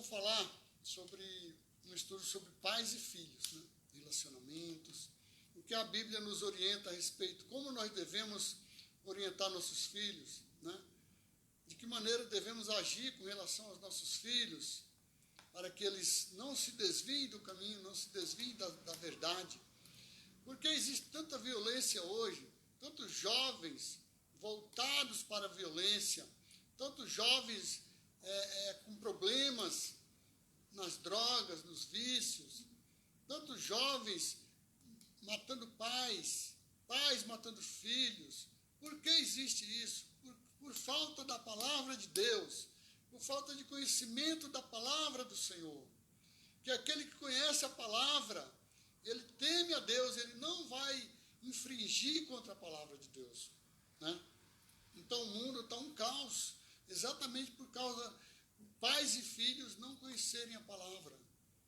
vou falar sobre um estudo sobre pais e filhos, né? Relacionamentos, o que a Bíblia nos orienta a respeito, como nós devemos orientar nossos filhos, né? De que maneira devemos agir com relação aos nossos filhos, para que eles não se desviem do caminho, não se desviem da verdade. Porque existe tanta violência hoje, tantos jovens voltados para a violência, tantos jovens com problemas nas drogas, nos vícios, tantos jovens matando pais, pais matando filhos. Por que existe isso? Por falta da palavra de Deus, por falta de conhecimento da palavra do Senhor. Que aquele que conhece a palavra, ele teme a Deus, ele não vai infringir contra a palavra de Deus, né? Então o mundo está um caos, exatamente por causa de pais e filhos não conhecerem a palavra,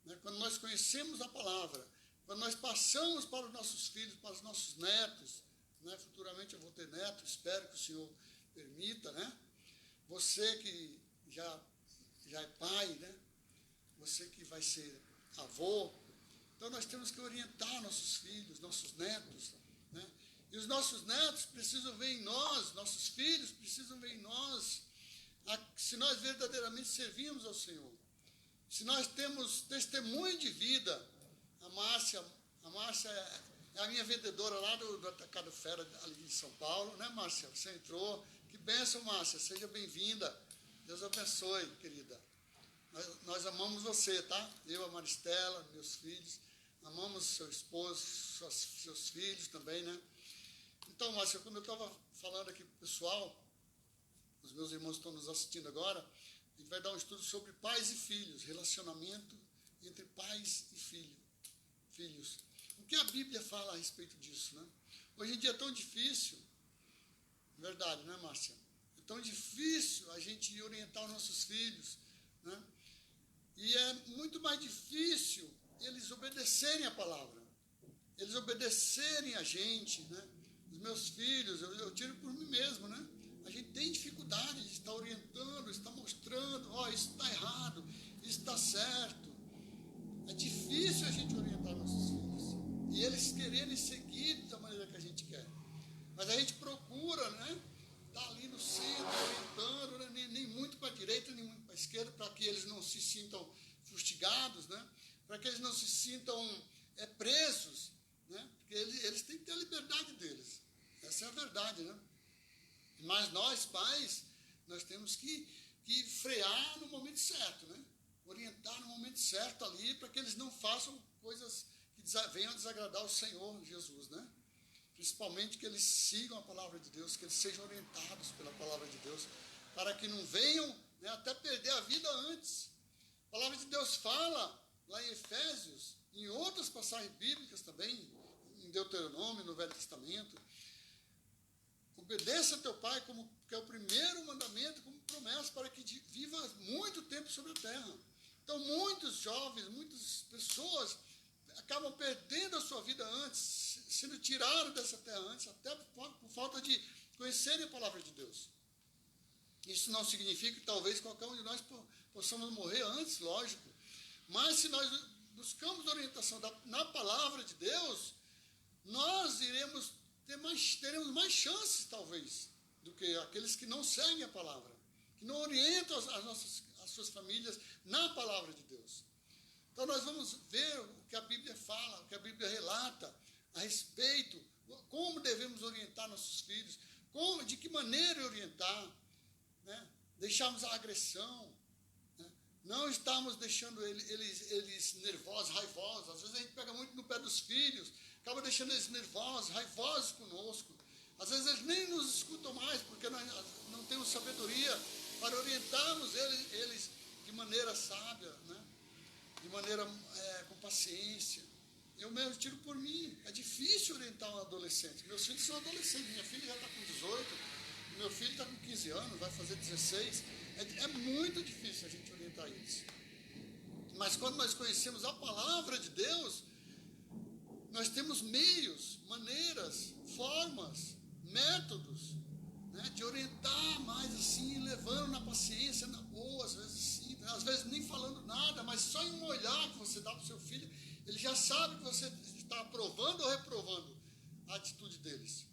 né? Quando nós conhecemos a palavra, quando nós passamos para os nossos filhos, para os nossos netos, né? Futuramente eu vou ter neto, espero que o Senhor permita, né? Você que já é pai, né? Você que vai ser avô, então nós temos que orientar nossos filhos, nossos netos, né? E os nossos netos precisam ver em nós, nossos filhos precisam ver em nós, se nós verdadeiramente servimos ao Senhor. Se nós temos testemunho de vida. A Márcia é a minha vendedora lá do Atacado Fera, ali de São Paulo, né, Márcia? Você entrou. Que bênção, Márcia, seja bem-vinda. Deus abençoe, querida. Nós amamos você, tá? Eu, a Maristela, meus filhos, amamos seu esposo, seus filhos também, né? Então, Márcia, quando eu estava falando aqui para o pessoal, os meus irmãos estão nos assistindo agora, a gente vai dar um estudo sobre pais e filhos, relacionamento entre pais e filhos. O que a Bíblia fala a respeito disso, né? Hoje em dia é tão difícil, verdade, né, Márcia? É tão difícil a gente orientar os nossos filhos, né? E é muito mais difícil eles obedecerem a palavra, eles obedecerem a gente, né? Os meus filhos, eu tiro por mim mesmo, né? A gente tem dificuldade de estar orientando, estar mostrando, isso está errado, isso está certo. É difícil a gente orientar nossos filhos. E eles quererem seguir da maneira que a gente quer. Mas a gente procura, né? Estar ali no centro, orientando, né? Nem muito para a direita, nem muito para a esquerda, para que eles não se sintam fustigados, né? Para que eles não se sintam presos, né? Porque eles têm que ter a liberdade deles. Essa é a verdade, né? Mas nós, pais, nós temos que frear no momento certo, né? Orientar no momento certo ali, para que eles não façam coisas que venham desagradar o Senhor Jesus, né? Principalmente que eles sigam a palavra de Deus, que eles sejam orientados pela palavra de Deus, para que não venham, né, até perder a vida antes. A palavra de Deus fala, lá em Efésios, em outras passagens bíblicas também, em Deuteronômio, no Velho Testamento, obedeça a teu pai, que é o primeiro mandamento, como promessa, para que viva muito tempo sobre a terra. Então, muitos jovens, muitas pessoas acabam perdendo a sua vida antes, sendo tirados dessa terra antes, até por falta de conhecerem a palavra de Deus. Isso não significa que talvez qualquer um de nós possamos morrer antes, lógico. Mas se nós buscamos orientação na palavra de Deus, nós teremos mais chances, talvez, do que aqueles que não seguem a palavra, que não orientam as suas famílias na palavra de Deus. Então nós vamos ver o que a Bíblia fala, o que a Bíblia relata a respeito, como devemos orientar nossos filhos, de que maneira orientar, né? Deixarmos a agressão, né? Não estamos deixando eles nervosos, raivosos. Às vezes a gente pega muito no pé dos filhos, acaba deixando eles nervosos, raivosos conosco. Às vezes eles nem nos escutam mais, porque nós não temos sabedoria para orientarmos eles de maneira sábia, né? De maneira com paciência. Eu mesmo tiro por mim. É difícil orientar um adolescente. Meus filhos são adolescentes. Minha filha já está com 18, meu filho está com 15 anos, vai fazer 16. É muito difícil a gente orientar eles. Mas quando nós conhecemos a palavra de Deus, nós temos meios, maneiras, formas, métodos, né, de orientar mais assim, levando na paciência, na boa, às vezes sim, né? Às às vezes nem falando nada, mas só em um olhar que você dá para o seu filho, ele já sabe que você está aprovando ou reprovando a atitude deles,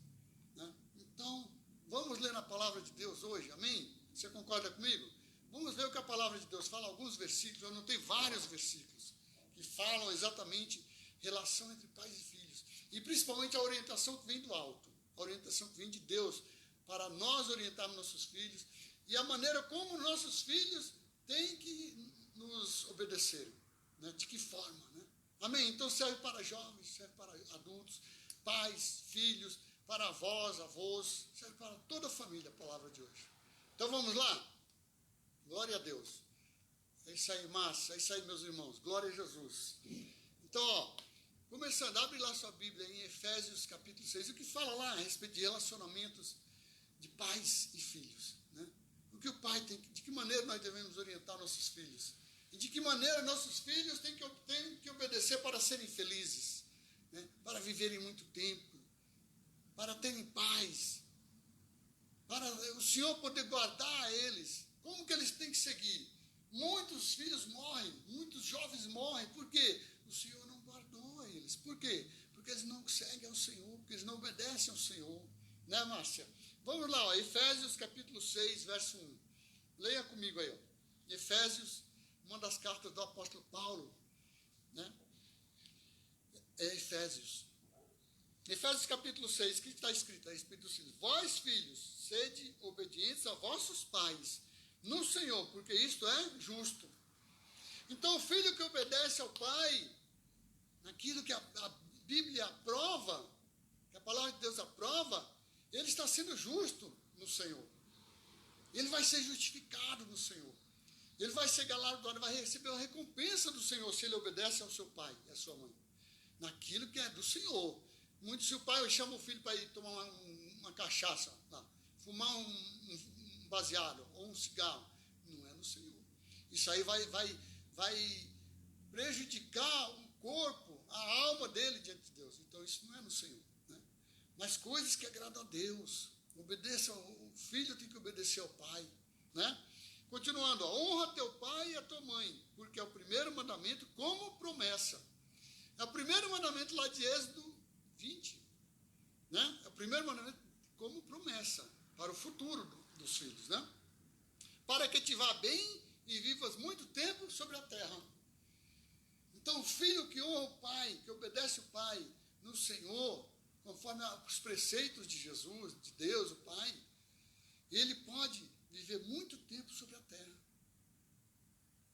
né? Então, vamos ler na palavra de Deus hoje, amém? Você concorda comigo? Vamos ver o que a palavra de Deus fala, alguns versículos, eu anotei vários versículos que falam exatamente relação entre pais e filhos, e principalmente a orientação que vem do alto, a orientação que vem de Deus, para nós orientarmos nossos filhos, e a maneira como nossos filhos têm que nos obedecer, né? De que forma, né? Amém? Então serve para jovens, serve para adultos, pais, filhos, para avós, avós, serve para toda a família a palavra de hoje. Então vamos lá? Glória a Deus. É isso aí, massa, é isso aí, meus irmãos. Glória a Jesus. Então, ó, começando, abre lá sua Bíblia em Efésios capítulo 6, o que fala lá a respeito de relacionamentos de pais e filhos, né? O que o pai tem, de que maneira nós devemos orientar nossos filhos, e de que maneira nossos filhos têm que obedecer para serem felizes, né? Para viverem muito tempo, para terem paz, para o Senhor poder guardar eles. Como que eles têm que seguir? Muitos filhos morrem, muitos jovens morrem, por quê? O Senhor não guardou eles. Por quê? Porque eles não seguem ao Senhor, porque eles não obedecem ao Senhor. Né, Márcia? Vamos lá, ó, Efésios capítulo 6, verso 1. Leia comigo aí, ó. Efésios, uma das cartas do apóstolo Paulo, né? É Efésios. Efésios capítulo 6, o que está escrito a respeito dos filhos? Vós, filhos, sede obedientes a vossos pais no Senhor, porque isto é justo. Então, o filho que obedece ao pai, naquilo que a Bíblia aprova, que a palavra de Deus aprova, ele está sendo justo no Senhor. Ele vai ser justificado no Senhor. Ele vai ser galardoado, vai receber uma recompensa do Senhor se ele obedece ao seu pai e à sua mãe. Naquilo que é do Senhor. Muito se o pai chama o filho para ir tomar uma cachaça, lá, fumar um baseado ou um cigarro, não é no Senhor. Isso aí vai prejudicar o corpo, a alma dele diante de Deus. Então isso não é no Senhor, né? Mas coisas que agradam a Deus. Obedeça, o filho tem que obedecer ao pai, né? Continuando, ó, honra teu pai e a tua mãe, porque é o primeiro mandamento como promessa. É o primeiro mandamento lá de Êxodo 20, né? É o primeiro mandamento como promessa para o futuro dos filhos, né? Para que te vá bem e vivas muito tempo sobre a terra. Então, o filho que honra o pai, que obedece o pai no Senhor, conforme os preceitos de Jesus, de Deus, o Pai, ele pode viver muito tempo sobre a terra,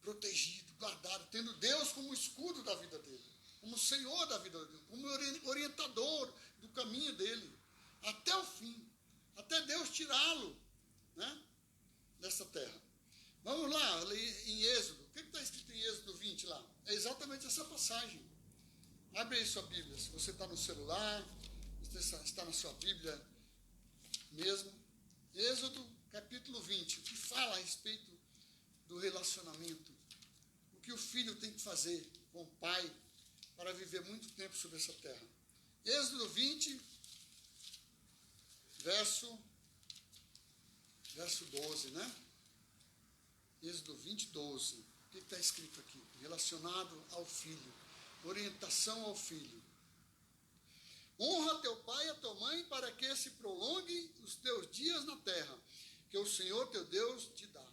protegido, guardado, tendo Deus como escudo da vida dele, como Senhor da vida dele, como orientador do caminho dele, até o fim, até Deus tirá-lo, né, dessa terra. Vamos lá, em Êxodo. O que está escrito em Êxodo 20 lá? É exatamente essa passagem. Abre aí sua Bíblia. Se você está no celular, está na sua Bíblia mesmo. Êxodo capítulo 20, que fala a respeito do relacionamento. O que o filho tem que fazer com o pai para viver muito tempo sobre essa terra. Êxodo 20, verso 12, né? Êxodo 20, 12. O que está escrito aqui? Relacionado ao filho. Orientação ao filho. Honra teu pai e a tua mãe para que se prolongue os teus dias na terra, que o Senhor teu Deus te dá.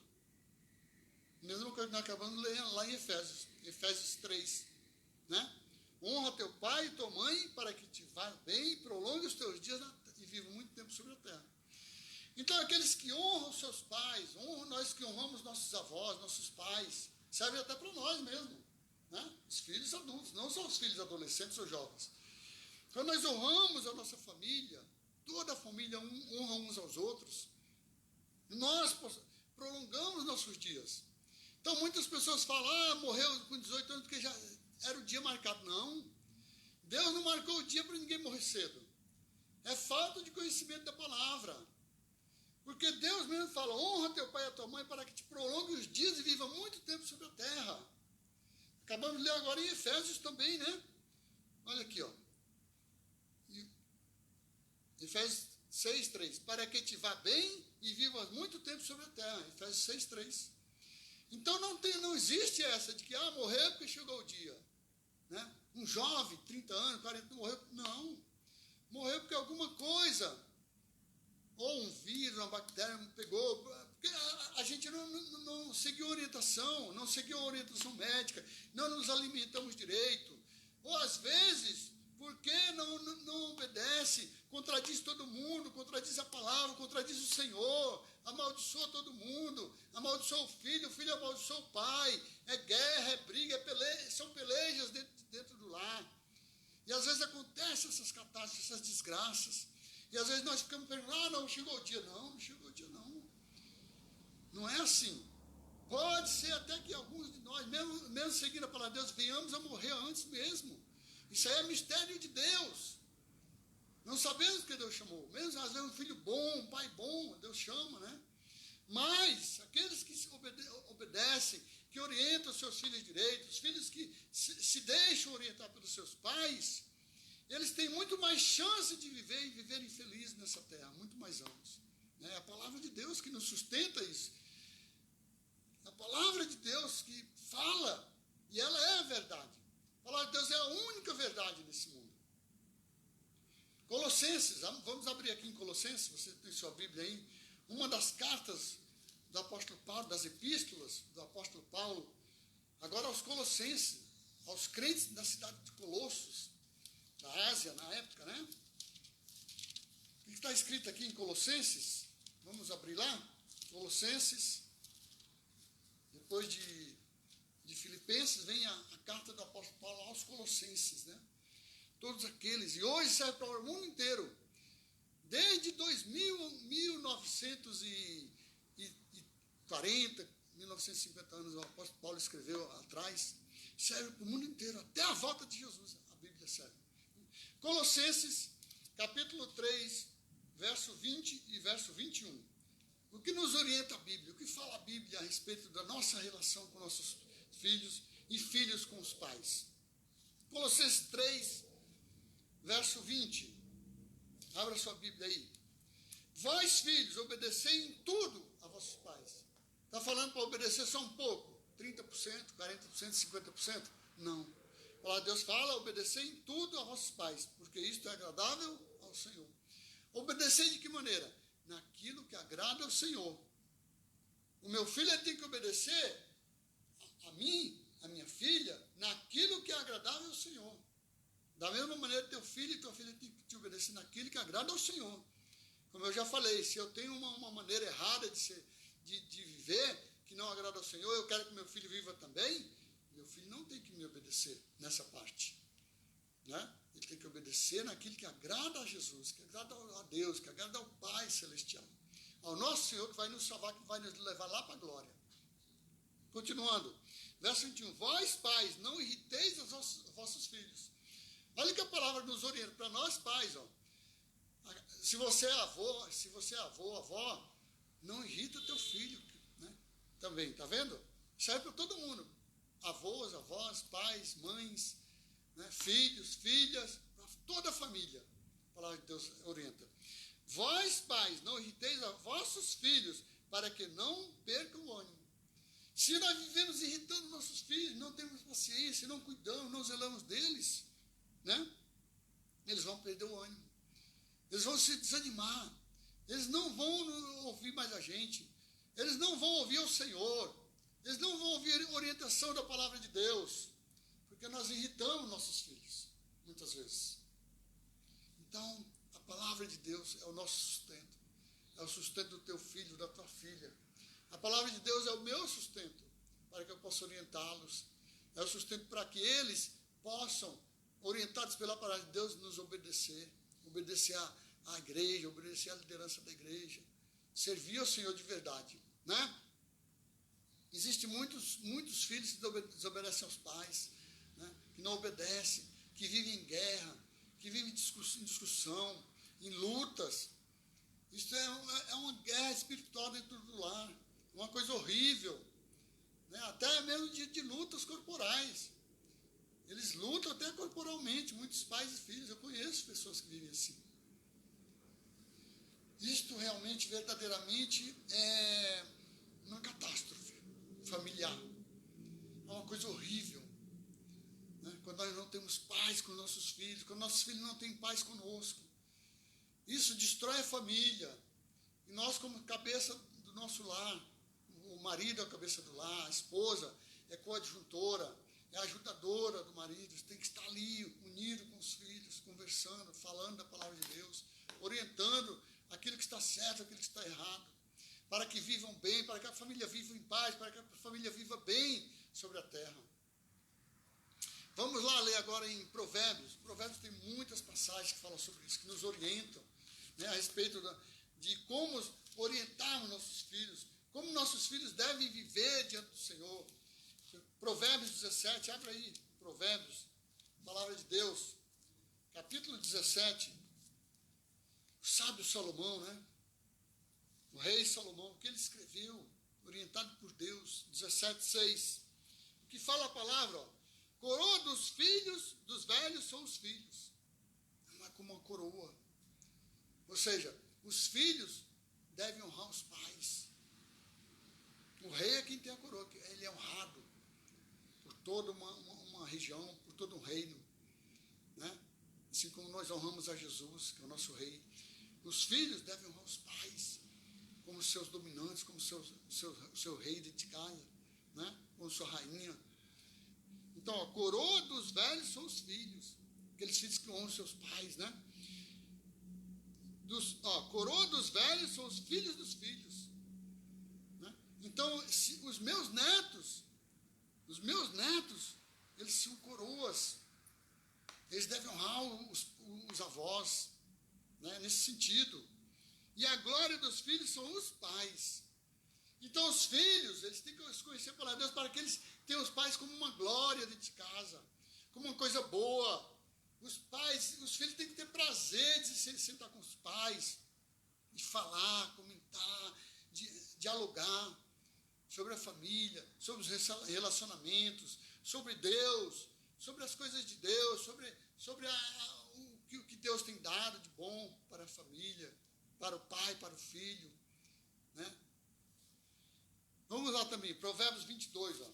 Mesmo que nós acabamos de ler lá em Efésios 3. Né? Honra teu pai e tua mãe para que te vá bem e prolongue os teus dias e viva muito tempo sobre a terra. Então, aqueles que honram seus pais, nós que honramos nossos avós, nossos pais, serve até para nós mesmo, né? Os filhos adultos, não só os filhos adolescentes ou jovens. Quando nós honramos a nossa família, toda a família honra uns aos outros, nós prolongamos nossos dias. Então, muitas pessoas falam, morreu com 18 anos porque já era o dia marcado. Não, Deus não marcou o dia para ninguém morrer cedo. É falta de conhecimento da palavra. Porque Deus mesmo fala, honra teu pai e a tua mãe para que te prolongue os dias e viva muito tempo sobre a terra. Acabamos de ler agora em Efésios também, né? Olha aqui, ó. Efésios 6, 3. Para que te vá bem e vivas muito tempo sobre a terra. Efésios 6, 3. Então não existe essa de que, morreu porque chegou o dia. Né? Um jovem, 30 anos, 40 morreu. Não. Morreu porque alguma coisa, ou um vírus, uma bactéria pegou. Porque a gente não seguiu orientação, não seguiu a orientação médica, não nos alimentamos direito. Ou às vezes, porque não obedece, contradiz todo mundo, contradiz a palavra, contradiz o Senhor, amaldiçoa todo mundo, amaldiçoa o filho amaldiçoa o pai, é guerra, é briga, são pelejas dentro do lar. E às vezes acontecem essas catástrofes, essas desgraças. E às vezes nós ficamos perguntando, não chegou o dia. Não chegou o dia, não. Não é assim. Pode ser até que alguns de nós, mesmo seguindo a palavra de Deus, venhamos a morrer antes mesmo. Isso aí é mistério de Deus. Não sabemos que Deus chamou. Mesmo às vezes um filho bom, um pai bom, Deus chama, né? Mas aqueles que obedecem, que orientam seus filhos direito, os filhos que se deixam orientar pelos seus pais, eles têm muito mais chance de viver e viverem felizes nessa terra, muito mais anos. É a palavra de Deus que nos sustenta isso. A palavra de Deus que fala, e ela é a verdade. A palavra de Deus é a única verdade nesse mundo. Colossenses, vamos abrir aqui em Colossenses, você tem sua Bíblia aí, uma das cartas do apóstolo Paulo, das epístolas do apóstolo Paulo, agora aos Colossenses, aos crentes da cidade de Colossos, da Ásia, na época, né? O que está escrito aqui em Colossenses? Vamos abrir lá? Colossenses, depois de Filipenses, vem a carta do apóstolo Paulo aos Colossenses, né? Todos aqueles, e hoje serve para o mundo inteiro. Desde 1940, 1950 anos, o apóstolo Paulo escreveu atrás, serve para o mundo inteiro, até a volta de Jesus, a Bíblia serve. Colossenses, capítulo 3, verso 20 e verso 21. O que nos orienta a Bíblia? O que fala a Bíblia a respeito da nossa relação com nossos filhos e filhos com os pais? Colossenses 3, verso 20. Abra sua Bíblia aí. Vós, filhos, obedecei em tudo a vossos pais. Está falando para obedecer só um pouco? 30%, 40%, 50%? Não. A palavra de Deus fala, obedecei em tudo a vossos pais, porque isto é agradável ao Senhor. Obedecer de que maneira? Naquilo que agrada ao Senhor. O meu filho tem que obedecer a mim, a minha filha, naquilo que é agradável ao Senhor. Da mesma maneira, teu filho e tua filha têm que te obedecer naquilo que agrada ao Senhor. Como eu já falei, se eu tenho uma maneira errada de viver, que não agrada ao Senhor, eu quero que meu filho viva também, meu filho não tem que me obedecer nessa parte. Né? Ele tem que obedecer naquilo que agrada a Jesus, que agrada a Deus, que agrada ao Pai Celestial. Ao nosso Senhor que vai nos salvar, que vai nos levar lá para a glória. Continuando, verso 21. Vós, pais, não irriteis os vossos filhos. Olha que a palavra nos orienta para nós pais, ó. Se você é avó, não irrita teu filho, né? Também, tá vendo? Serve para todo mundo. Avós, avós, pais, mães, né? Filhos, filhas, para toda a família. A palavra de Deus orienta. Vós, pais, não irriteis a vossos filhos, para que não percam o ânimo. Se nós vivemos irritando nossos filhos, não temos paciência, não cuidamos, não zelamos deles, né? Eles vão perder o ânimo. Eles vão se desanimar. Eles não vão ouvir mais a gente. Eles não vão ouvir o Senhor. Eles não vão ouvir a orientação da palavra de Deus. Porque nós irritamos nossos filhos, muitas vezes. Então, a palavra de Deus é o nosso sustento. É o sustento do teu filho, da tua filha. A palavra de Deus é o meu sustento, para que eu possa orientá-los. É o sustento para que eles possam, orientados pela palavra de Deus, nos obedecer. Obedecer à igreja, obedecer à liderança da igreja. Servir ao Senhor de verdade, né? Existem muitos filhos que desobedecem aos pais, né? Que não obedecem, que vivem em guerra, que vivem em discussão, em lutas. Isso é uma guerra espiritual dentro do lar, uma coisa horrível, né? Até mesmo de lutas corporais. Eles lutam até corporalmente, muitos pais e filhos. Eu conheço pessoas que vivem assim. Isto realmente, verdadeiramente, é uma catástrofe familiar. sermos pais com nossos filhos, quando nossos filhos não têm paz conosco. Isso destrói a família. E nós, como cabeça do nosso lar, o marido é a cabeça do lar, a esposa é coadjutora, é ajudadora do marido, tem que estar ali, unido com os filhos, conversando, falando da palavra de Deus, orientando aquilo que está certo, aquilo que está errado, para que vivam bem, para que a família viva em paz, para que a família viva bem sobre a terra. Vamos lá ler agora em Provérbios. Provérbios tem muitas passagens que falam sobre isso, que nos orientam, né, a respeito de como orientarmos nossos filhos, como nossos filhos devem viver diante do Senhor. Provérbios 17, abre aí, Provérbios, palavra de Deus, capítulo 17. O sábio Salomão, né? O rei Salomão, o que ele escreveu, orientado por Deus, 17:6. O que fala a palavra, ó, coroa dos filhos dos velhos são os filhos. Não é como uma coroa. Ou seja, os filhos devem honrar os pais. O rei é quem tem a coroa, ele é honrado por toda uma região, por todo um reino, né? Assim como nós honramos a Jesus, que é o nosso rei. Os filhos devem honrar os pais, como seus dominantes, como seu rei de casa, né? Como sua rainha. Então, a coroa dos velhos são os filhos, aqueles filhos que honram seus pais, né? Coroa dos velhos são os filhos dos filhos, né? Então, os meus netos, eles são coroas, eles devem honrar os avós, né? Nesse sentido. E a glória dos filhos são os pais. Então, os filhos, eles têm que conhecer a palavra de Deus para que eles tenham os pais como uma glória dentro de casa, como uma coisa boa. Os filhos têm que ter prazer de se sentar com os pais, de falar, comentar, de dialogar sobre a família, sobre os relacionamentos, sobre Deus, sobre as coisas de Deus, sobre o que Deus tem dado de bom para a família, para o pai, para o filho, né? Vamos lá também, Provérbios 22, ó.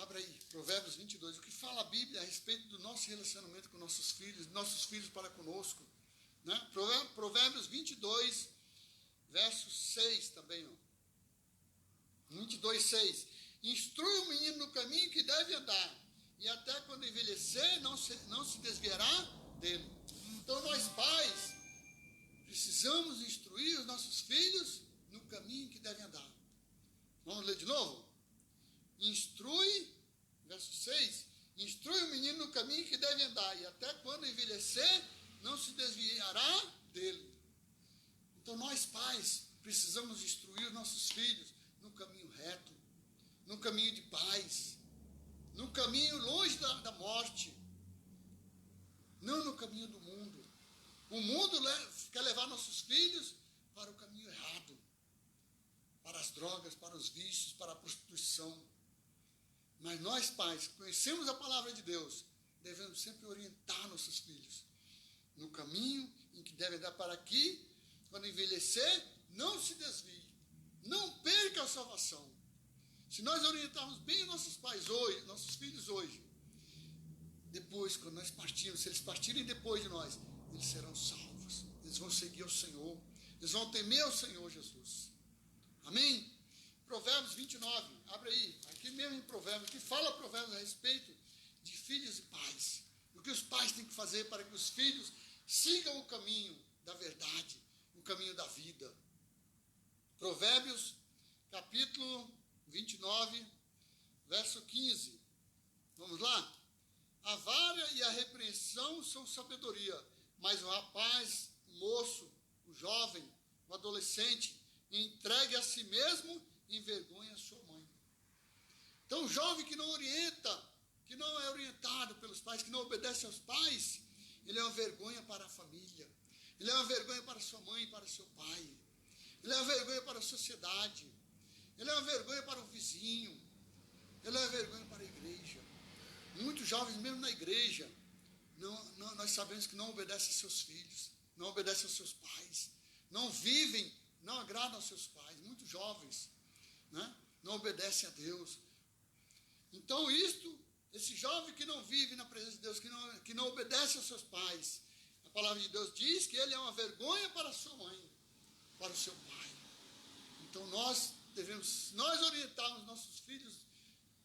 Abra aí, Provérbios 22. O que fala a Bíblia a respeito do nosso relacionamento com nossos filhos para conosco, né? Provérbios 22, verso 6 também, ó. 22:6. Instrui o menino no caminho que deve andar, e até quando envelhecer não se desviará dele. Então, nós pais precisamos instruir os nossos filhos no caminho que devem andar. Vamos ler de novo? Instrui, verso 6, instrui o menino no caminho que deve andar, e até quando envelhecer não se desviará dele. Então, nós pais precisamos instruir os nossos filhos no caminho reto, no caminho de paz, no caminho longe da morte, não no caminho do mundo. O mundo quer levar nossos filhos para o caminho errado, para as drogas, para os vícios, para a prostituição. Mas nós, pais, que conhecemos a palavra de Deus, devemos sempre orientar nossos filhos no caminho em que devem dar, para que, quando envelhecer, não se desvie, não perca a salvação. Se nós orientarmos bem os nossos pais hoje, nossos filhos hoje, depois, quando nós partirmos, se eles partirem depois de nós, eles serão salvos. Eles vão seguir o Senhor. Eles vão temer o Senhor Jesus. Amém? Provérbios 29. Abre aí. Aqui mesmo em Provérbios. Que fala Provérbios a respeito de filhos e pais. O que os pais têm que fazer para que os filhos sigam o caminho da verdade, o caminho da vida. Provérbios, capítulo 29, verso 15. Vamos lá? A vara e a repreensão são sabedoria, mas o rapaz, o moço, o jovem, o adolescente, entregue a si mesmo, envergonha a sua mãe. Então, o jovem que não orienta, que não é orientado pelos pais, que não obedece aos pais, ele é uma vergonha para a família. Ele é uma vergonha para sua mãe e para seu pai. Ele é uma vergonha para a sociedade. Ele é uma vergonha para o vizinho. Ele é uma vergonha para a igreja. Muitos jovens, mesmo na igreja, nós sabemos que não obedecem aos seus filhos, não obedecem aos seus pais, não vivem, não agradam aos seus pais. Muitos jovens, né, não obedecem a Deus. Então, isto esse jovem que não vive na presença de Deus, que não obedece aos seus pais, a palavra de Deus diz que ele é uma vergonha para a sua mãe, para o seu pai. Então nós orientarmos nossos filhos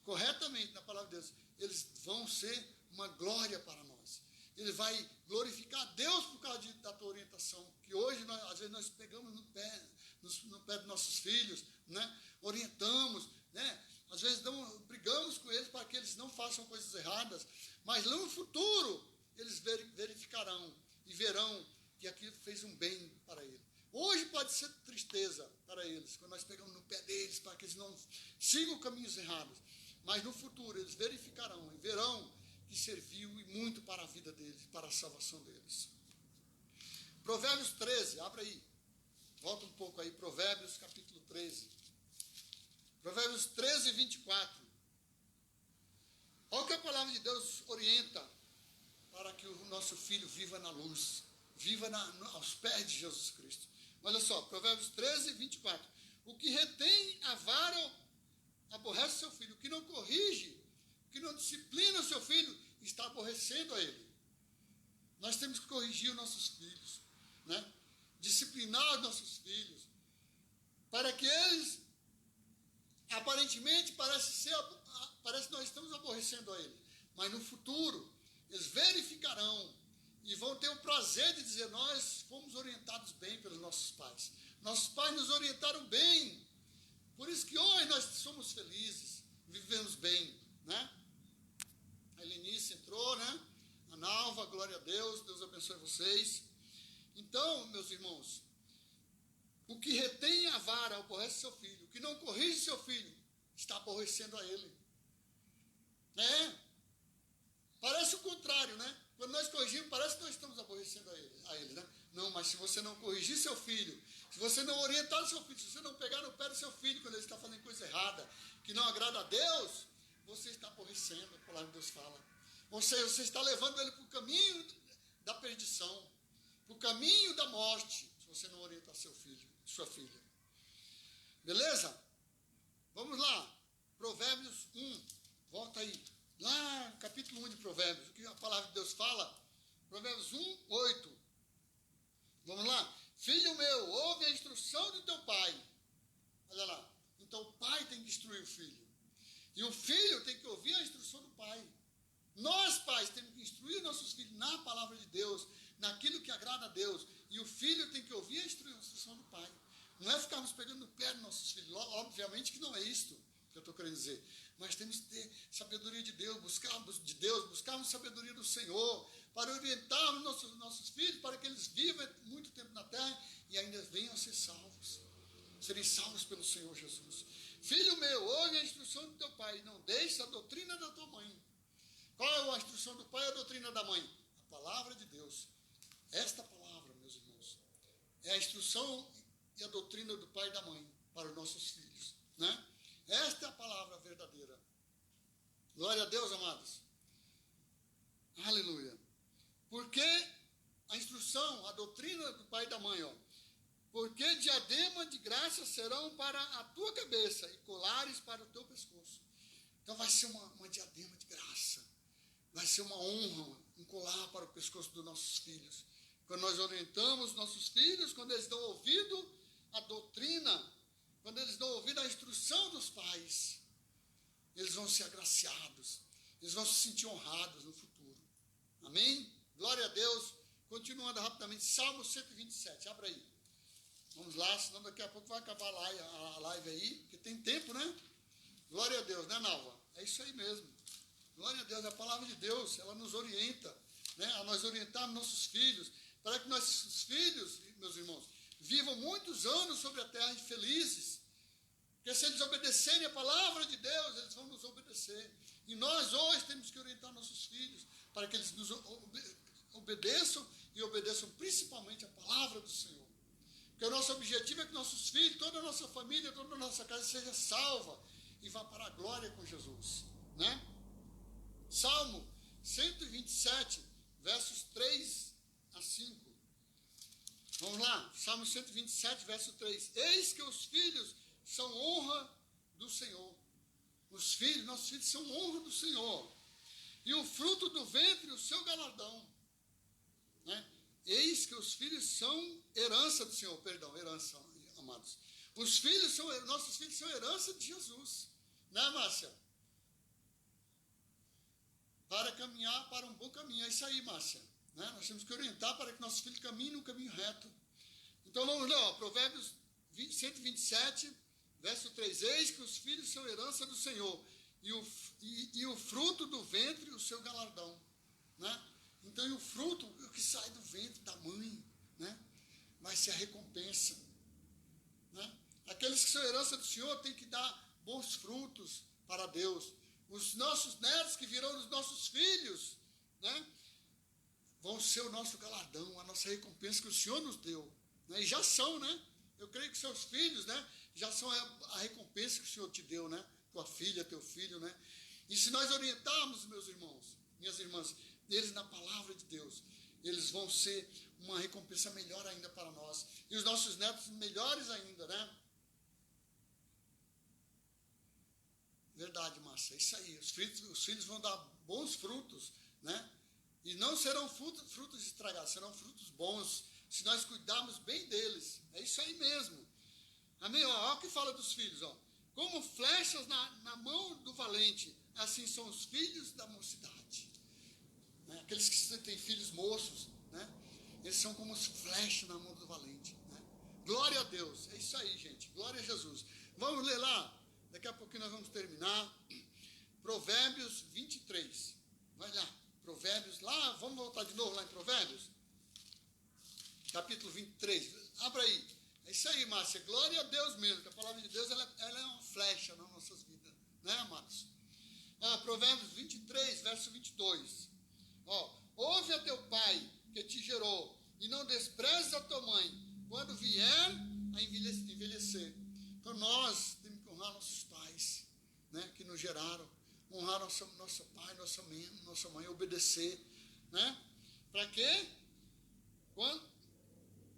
corretamente na palavra de Deus, eles vão ser uma glória para nós. Ele vai glorificar a Deus por causa da tua orientação, que hoje, às vezes, nós pegamos no pé dos nossos filhos, né? Orientamos, né? Às vezes brigamos com eles para que eles não façam coisas erradas, mas lá no futuro eles verificarão e verão que aquilo fez um bem para eles. Hoje pode ser tristeza para eles, quando nós pegamos no pé deles para que eles não sigam caminhos errados, mas no futuro eles verificarão e verão que serviu e muito para a vida deles, para a salvação deles. Provérbios 13, abre aí, volta um pouco aí, Provérbios capítulo 13. Provérbios 13, 24. Olha o que a palavra de Deus orienta para que o nosso filho viva na luz, viva aos pés de Jesus Cristo. Olha só, Provérbios 13, 24. O que retém a vara aborrece seu filho. O que não corrige, o que não disciplina o seu filho, está aborrecendo a ele. Nós temos que corrigir os nossos filhos, né? Disciplinar os nossos filhos, para que eles, aparentemente, parece que nós estamos aborrecendo a ele, mas no futuro, eles verificarão e vão ter o prazer de dizer, nós fomos orientados bem pelos nossos pais. Nossos pais nos orientaram bem. Por isso que hoje nós somos felizes, vivemos bem, né? A Helenice entrou, né? A Nalva, glória a Deus, Deus abençoe vocês. Então, meus irmãos, o que retém a vara aborrece seu filho. O que não corrige seu filho está aborrecendo a ele. Parece o contrário, né? Quando nós corrigimos, parece que nós estamos aborrecendo a ele, né? Não, mas se você não corrigir seu filho, se você não orientar o seu filho, se você não pegar no pé do seu filho quando ele está fazendo coisa errada, que não agrada a Deus, você está aborrecendo, a palavra de Deus fala. Ou seja, você está levando ele para o caminho da perdição, para o caminho da morte, se você não orientar seu filho, sua filha. Beleza? Vamos lá. Provérbios 1. Volta aí. Lá no capítulo 1 de Provérbios, o que a palavra de Deus fala? Provérbios 1, 8. Vamos lá. Filho meu, ouve a instrução do teu pai. Olha lá. Então o pai tem que instruir o filho. E o filho tem que ouvir a instrução do pai. Nós, pais, temos que instruir nossos filhos na palavra de Deus, naquilo que agrada a Deus. E o filho tem que ouvir a instrução do pai. Não é ficarmos pegando no pé dos nossos filhos. Obviamente que não é isto que eu estou querendo dizer. Mas temos que ter sabedoria de Deus, buscarmos sabedoria do Senhor, para orientarmos nossos filhos, para que eles vivam muito tempo na terra e ainda venham a ser salvos. Serem salvos pelo Senhor Jesus. Filho meu, ouve a instrução do teu pai, não deixe a doutrina da tua mãe. Qual é a instrução do pai e a doutrina da mãe? A palavra de Deus. Esta palavra, meus irmãos, é a instrução e a doutrina do pai e da mãe para os nossos filhos, né? Esta é a palavra verdadeira. Glória a Deus, amados. Aleluia. Porque a instrução, a doutrina do pai e da mãe, porque diadema de graça serão para a tua cabeça e colares para o teu pescoço. Então vai ser uma diadema de graça. Vai ser uma honra, um colar para o pescoço dos nossos filhos. Quando nós orientamos nossos filhos, quando eles dão ouvido à doutrina, quando eles dão ouvido à instrução dos pais, eles vão ser agraciados, eles vão se sentir honrados no futuro. Amém? Glória a Deus. Continuando rapidamente, Salmo 127, abre aí. Vamos lá, senão daqui a pouco vai acabar a live aí, porque tem tempo, né? Glória a Deus, né, Nalva? É isso aí mesmo. Glória a Deus, a palavra de Deus, ela nos orienta, né? A nós orientarmos nossos filhos, para que nossos filhos, meus irmãos, vivam muitos anos sobre a terra felizes. Porque se eles obedecerem a palavra de Deus, eles vão nos obedecer. E nós hoje temos que orientar nossos filhos para que eles nos obedeçam e obedeçam principalmente a palavra do Senhor. Porque o nosso objetivo é que nossos filhos, toda a nossa família, toda a nossa casa seja salva e vá para a glória com Jesus, né? Salmo 127, versos 3 a 5. Vamos lá, Salmo 127, verso 3. Eis que os filhos são honra do Senhor. Nossos filhos são honra do Senhor. e o fruto do ventre, o seu galardão. Né? Eis que os filhos são herança do Senhor, herança, amados. Nossos filhos são herança de Jesus. Né, Márcia? Para caminhar para um bom caminho. É isso aí, Márcia. Né? Nós temos que orientar para que nossos filhos caminhem no caminho reto. Então vamos lá, ó, Provérbios 127, verso 3. Eis que os filhos são herança do Senhor, e o fruto do ventre, o seu galardão. Né? Então, e o fruto, o que sai do ventre da mãe, né? Vai ser a recompensa. Né? Aqueles que são herança do Senhor têm que dar bons frutos para Deus. Os nossos netos, que virão os nossos filhos, né? Vão ser o nosso galardão, a nossa recompensa que o Senhor nos deu. Né? E já são, né? Eu creio que seus filhos, né, já são a recompensa que o Senhor te deu, né? Tua filha, teu filho, né? E se nós orientarmos, meus irmãos, minhas irmãs, eles na palavra de Deus, eles vão ser uma recompensa melhor ainda para nós. E os nossos netos melhores ainda, né? Verdade, Márcia, é isso aí. Os filhos vão dar bons frutos, né? E não serão frutos estragados, serão frutos bons, se nós cuidarmos bem deles. É isso aí mesmo. Amém? Olha o que fala dos filhos, ó. Como flechas na mão do valente, assim são os filhos da mocidade. Né? Aqueles que têm filhos moços, né? Eles são como flechas na mão do valente. Né? Glória a Deus. É isso aí, gente. Glória a Jesus. Vamos ler lá. Daqui a pouquinho nós vamos terminar. Provérbios 23. Vai lá. Provérbios, lá, vamos voltar de novo lá em Provérbios. Capítulo 23. Abra aí. É isso aí, Márcia. Glória a Deus mesmo. Que a palavra de Deus ela é uma flecha nas nossas vidas. Né, amados? Provérbios 23, verso 22. Ó, ouve a teu pai que te gerou, e não desprezes a tua mãe, quando vier a envelhecer. Então nós temos que honrar nossos pais, né, que nos geraram, honrar nosso pai, nossa mãe, obedecer, né? Para quê?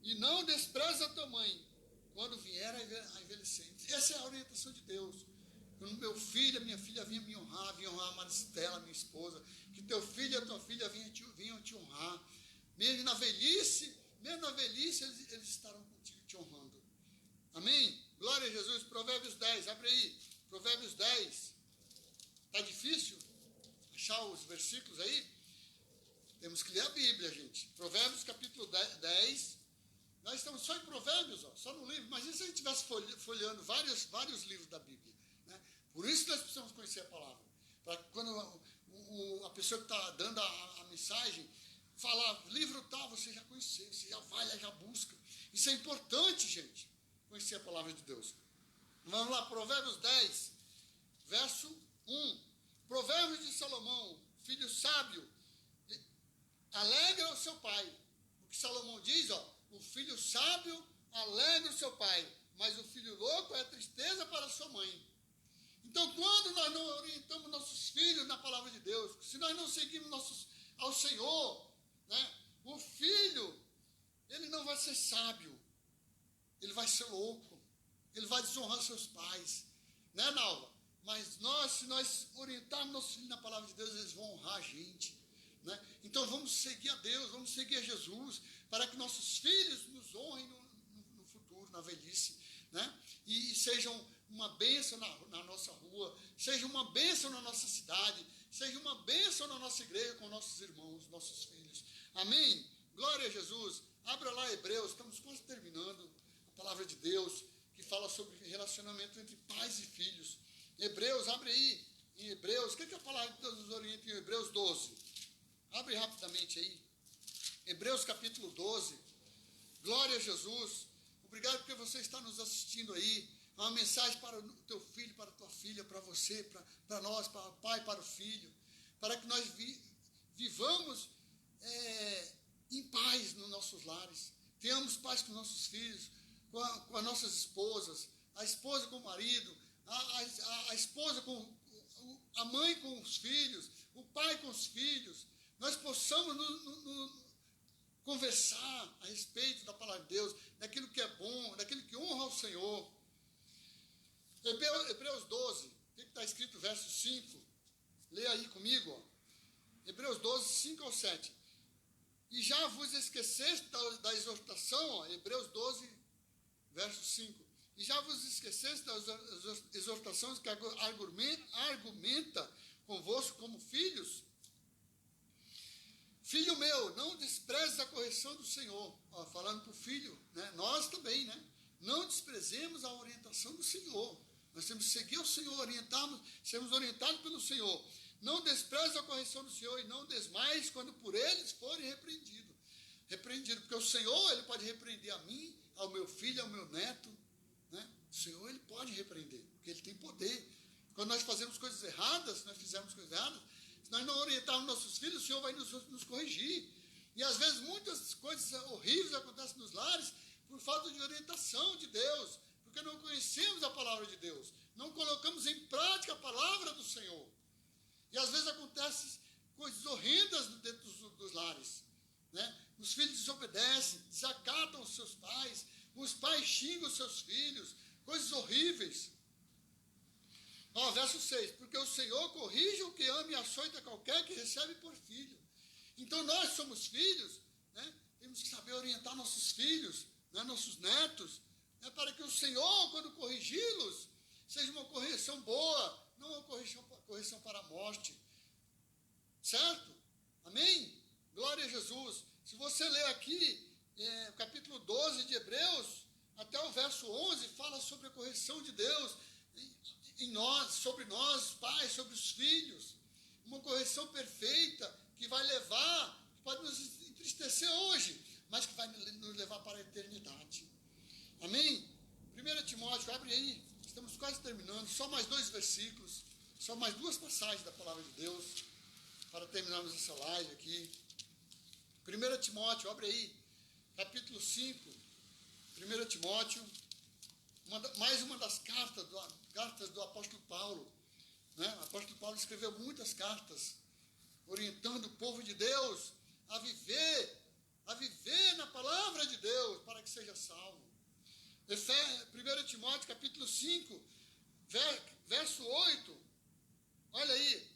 E não despreze a tua mãe, quando vier a envelhecer. Essa é a orientação de Deus. Quando meu filho, a minha filha vinha me honrar, vinha honrar a Maristela, minha esposa, que teu filho e a tua filha vinham te honrar. Mesmo na velhice, eles estarão contigo te honrando. Amém? Glória a Jesus. Provérbios 10, abre aí. Provérbios 10. Está difícil achar os versículos aí? Temos que ler a Bíblia, gente. Provérbios capítulo 10. Nós estamos só em Provérbios, ó, só no livro. Imagina se a gente estivesse folheando vários livros da Bíblia. Né? Por isso nós precisamos conhecer a palavra. Para quando a pessoa que está dando a mensagem falar livro tal, você já conheceu, você já vai, já busca. Isso é importante, gente, conhecer a palavra de Deus. Vamos lá, Provérbios 10, verso 1. Provérbios de Salomão, filho sábio, alegra o seu pai. O que Salomão diz, ó, o filho sábio alegra o seu pai, mas o filho louco é tristeza para sua mãe. Então, quando nós não orientamos nossos filhos na palavra de Deus, se nós não seguimos ao Senhor, né, o filho, ele não vai ser sábio, ele vai ser louco, ele vai desonrar seus pais, né, Nalva? Mas se nós orientarmos nossos filhos na palavra de Deus, eles vão honrar a gente. Né? Então vamos seguir a Deus, vamos seguir a Jesus, para que nossos filhos nos honrem no futuro, na velhice, né? E sejam uma bênção na nossa rua, sejam uma bênção na nossa cidade, seja uma bênção na nossa igreja com nossos irmãos, nossos filhos. Amém? Glória a Jesus. Abra lá Hebreus, estamos quase terminando a palavra de Deus, que fala sobre relacionamento entre pais e filhos. Hebreus, abre aí, em Hebreus, o que a palavra de Deus nos orienta em Hebreus 12? Abre rapidamente aí. Hebreus capítulo 12. Glória a Jesus. Obrigado porque você está nos assistindo aí. É uma mensagem para o teu filho, para a tua filha, para você, para nós, para o pai, para o filho. Para que nós vivamos em paz nos nossos lares. Tenhamos paz com nossos filhos, com as nossas esposas. A esposa com o marido. A esposa com a mãe com os filhos. O pai com os filhos. Nós possamos conversar a respeito da palavra de Deus, daquilo que é bom, daquilo que honra ao Senhor. Hebreus 12, o que está escrito, verso 5? Leia aí comigo. Ó. Hebreus 12, 5 ao 7. E já vos esqueceste da exortação, ó, Hebreus 12, verso 5. E já vos esqueceste das exortações que argumenta convosco como filhos? Filho meu, não desprezes a correção do Senhor. Ó, falando para o filho, né? Nós também, né? Não desprezemos a orientação do Senhor. Nós temos que seguir o Senhor, sermos orientados pelo Senhor. Não desprezes a correção do Senhor e não desmaies quando por eles forem repreendidos. Porque o Senhor, Ele pode repreender a mim, ao meu filho, ao meu neto. Né? O Senhor, Ele pode repreender, porque Ele tem poder. Quando nós fazemos coisas erradas, se nós fizermos coisas erradas, se nós não orientarmos nossos filhos, o Senhor vai nos corrigir. E às vezes muitas coisas horríveis acontecem nos lares por falta de orientação de Deus, porque não conhecemos a palavra de Deus, não colocamos em prática a palavra do Senhor. E às vezes acontecem coisas horrendas dentro dos lares. Né? Os filhos desobedecem, desacatam os seus pais, os pais xingam os seus filhos, coisas horríveis. Ó, verso 6, porque o Senhor corrige o que ama e açoita qualquer que recebe por filho. Então nós somos filhos, né? Temos que saber orientar nossos filhos, né? Nossos netos, né? Para que o Senhor, quando corrigi-los, seja uma correção boa, não uma correção para a morte. Certo? Amém? Glória a Jesus. Se você ler aqui, o capítulo 12 de Hebreus, até o verso 11, fala sobre a correção de Deus em nós, sobre nós, pais, sobre os filhos. Uma correção perfeita que vai levar, que pode nos entristecer hoje, mas que vai nos levar para a eternidade. Amém? 1 Timóteo, abre aí, estamos quase terminando, só mais 2 versículos, só mais 2 passagens da palavra de Deus, para terminarmos essa live aqui. 1 Timóteo, abre aí, capítulo 5, 1 Timóteo, mais uma das cartas do apóstolo Paulo. Né? O apóstolo Paulo escreveu muitas cartas, orientando o povo de Deus a viver na palavra de Deus, para que seja salvo. 1 Timóteo, capítulo 5, verso 8, olha aí,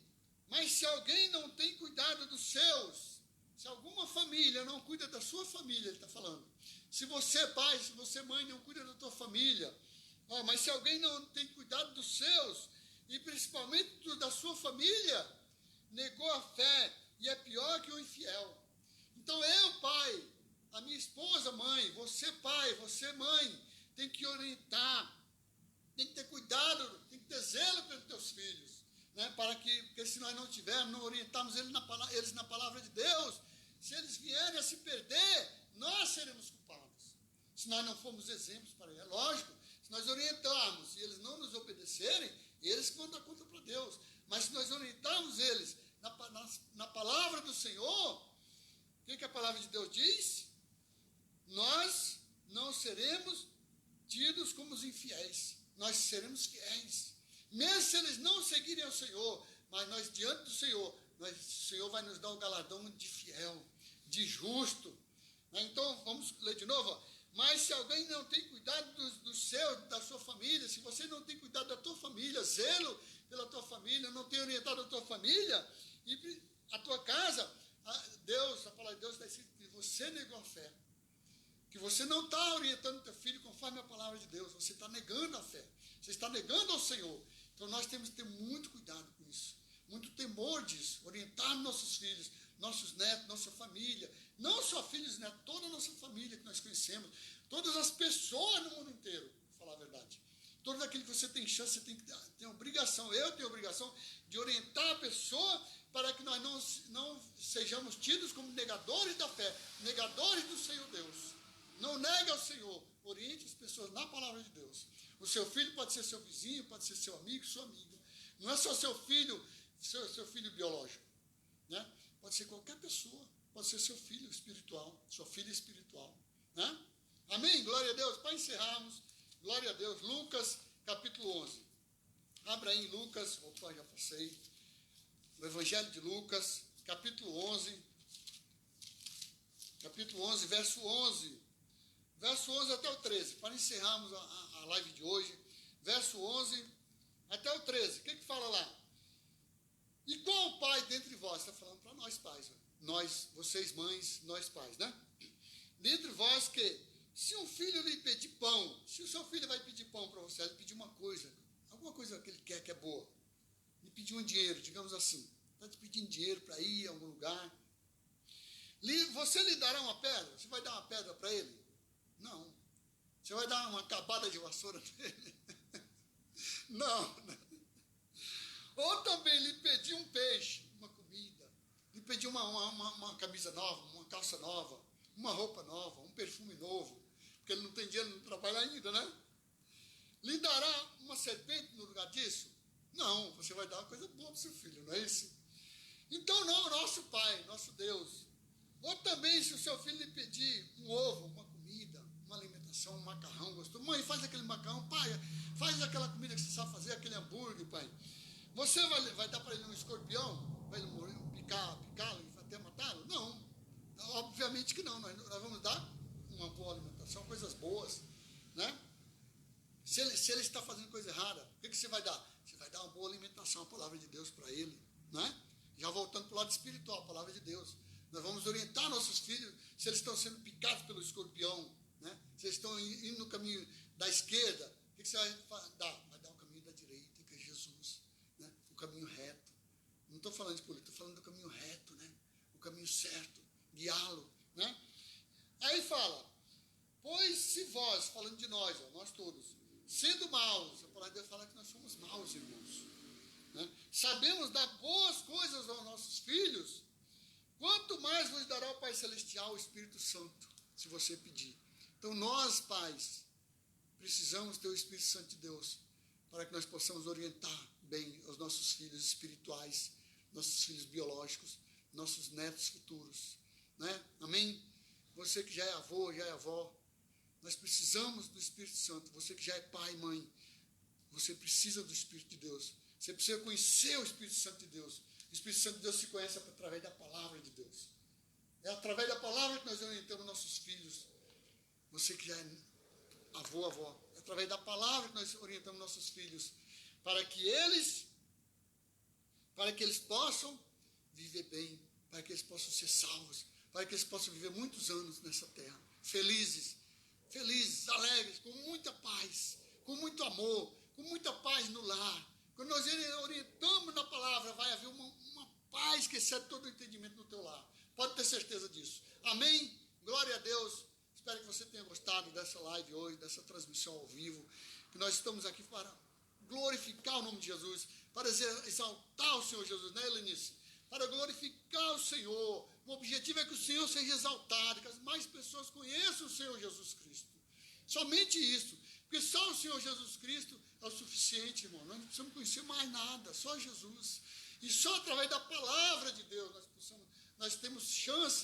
mas se alguém não tem cuidado dos seus, se alguma família não cuida da sua família, ele está falando, se você pai, se você mãe não cuida da tua família, mas se alguém não tem cuidado dos seus, e principalmente da sua família, negou a fé e é pior que o infiel. Então eu, pai, a minha esposa, mãe, você, pai, você, mãe, tem que orientar, tem que ter cuidado, tem que ter zelo pelos teus filhos, né? Porque se nós não tivermos, não orientarmos eles na palavra de Deus, se eles vierem a se perder, nós seremos culpados. Se nós não formos exemplos para eles, é lógico, se nós orientarmos e eles não nos obedecerem, eles que vão dar conta para Deus. Mas se nós orientarmos eles na palavra do Senhor, o que a palavra de Deus diz? Nós não seremos tidos como os infiéis. Nós seremos fiéis. Mesmo se eles não seguirem ao Senhor, mas nós diante do Senhor, o Senhor vai nos dar o galardão de fiel, de justo. Então, vamos ler de novo. Mas se alguém não tem cuidado dos seus, da sua família, se você não tem cuidado da tua família, zelo pela tua família, não tem orientado a tua família e a tua casa, a palavra de Deus está escrito que você negou a fé. Que você não está orientando o teu filho conforme a palavra de Deus, você está negando a fé, você está negando ao Senhor. Então nós temos que ter muito cuidado com isso, muito temor disso, orientar nossos filhos, nossos netos, nossa família, não só filhos e netos, toda a nossa família que nós conhecemos, todas as pessoas no mundo inteiro, para falar a verdade. Todo aquilo que você tem chance, você tem obrigação, eu tenho obrigação de orientar a pessoa para que nós não sejamos tidos como negadores da fé, negadores do Senhor Deus. Não negue ao Senhor, oriente as pessoas na palavra de Deus. O seu filho pode ser seu vizinho, pode ser seu amigo, sua amiga. Não é só seu filho biológico, né? Pode ser qualquer pessoa, pode ser seu filho espiritual, sua filha espiritual, né? Amém? Glória a Deus. Para encerrarmos, glória a Deus. Lucas, capítulo 11. Abra aí em Lucas, opa, já passei. O Evangelho de Lucas, capítulo 11. Capítulo 11, verso 11. Verso 11 até o 13, para encerrarmos a live de hoje. Verso 11 até o 13. O que fala lá? E qual pai dentre vós, está falando para nós pais, nós, vocês mães, nós pais, né? Dentre vós que, se um filho lhe pedir pão, se o seu filho vai pedir pão para você, ele pedir uma coisa, alguma coisa que ele quer que é boa, lhe pedir um dinheiro, digamos assim, está te pedindo dinheiro para ir a algum lugar, você lhe dará uma pedra? Você vai dar uma pedra para ele? Não. Você vai dar uma acabada de vassoura para ele? Não. Ou também lhe pedir um peixe, uma comida, lhe pedir uma camisa nova, uma calça nova, uma roupa nova, um perfume novo, porque ele não tem dinheiro, não trabalha ainda, né? Lhe dará uma serpente no lugar disso? Não, você vai dar uma coisa boa para o seu filho, não é isso? Então, não, nosso Pai, nosso Deus. Ou também, se o seu filho lhe pedir um ovo, uma comida, uma alimentação, um macarrão gostoso, mãe, faz aquele macarrão, pai, faz aquela comida que você sabe fazer, aquele hambúrguer, pai. Você vai dar para ele um escorpião? Vai ele morrer, picá-lo e até matá-lo? Não. Obviamente que não. Nós vamos dar uma boa alimentação, coisas boas, né? Se ele está fazendo coisa errada, o que você vai dar? Você vai dar uma boa alimentação, a palavra de Deus para ele, né? Já voltando para o lado espiritual, a palavra de Deus. Nós vamos orientar nossos filhos se eles estão sendo picados pelo escorpião, né? Se eles estão indo no caminho da esquerda, o que você vai dar? Vai dar o caminho da direita, que é Jesus, né? O caminho reto. Não estou falando de política, estou falando do caminho reto, né? O caminho certo, guiá-lo, né? Aí fala, pois se vós, falando de nós, nós todos, sendo maus, a palavra de Deus fala que nós somos maus, irmãos, né? Sabemos dar boas coisas aos nossos filhos, quanto mais vos dará o Pai Celestial, o Espírito Santo, se você pedir. Então nós, pais, precisamos ter o Espírito Santo de Deus, para que nós possamos orientar bem os nossos filhos espirituais, nossos filhos biológicos, nossos netos futuros, né? Amém? Você que já é avô, já é avó, nós precisamos do Espírito Santo. Você que já é pai e mãe, você precisa do Espírito de Deus. Você precisa conhecer o Espírito Santo de Deus. O Espírito Santo de Deus se conhece através da palavra de Deus. É através da palavra que nós orientamos nossos filhos. Você que já é avô, avó, é através da palavra que nós orientamos nossos filhos, para que eles possam viver bem, para que eles possam ser salvos, para que eles possam viver muitos anos nessa terra, felizes, alegres, com muita paz, com muito amor, com muita paz no lar. Quando nós orientamos na palavra, vai haver uma paz que excede todo o entendimento no teu lar. Pode ter certeza disso. Amém? Glória a Deus. Espero que você tenha gostado dessa live hoje, dessa transmissão ao vivo, que nós estamos aqui para glorificar o nome de Jesus, para exaltar o Senhor Jesus, né, Helenice? Para glorificar o Senhor. O objetivo é que o Senhor seja exaltado, que as mais pessoas conheçam o Senhor Jesus Cristo. Somente isso. Porque só o Senhor Jesus Cristo é o suficiente, irmão. Nós não precisamos conhecer mais nada, só Jesus. E só através da palavra de Deus nós temos chance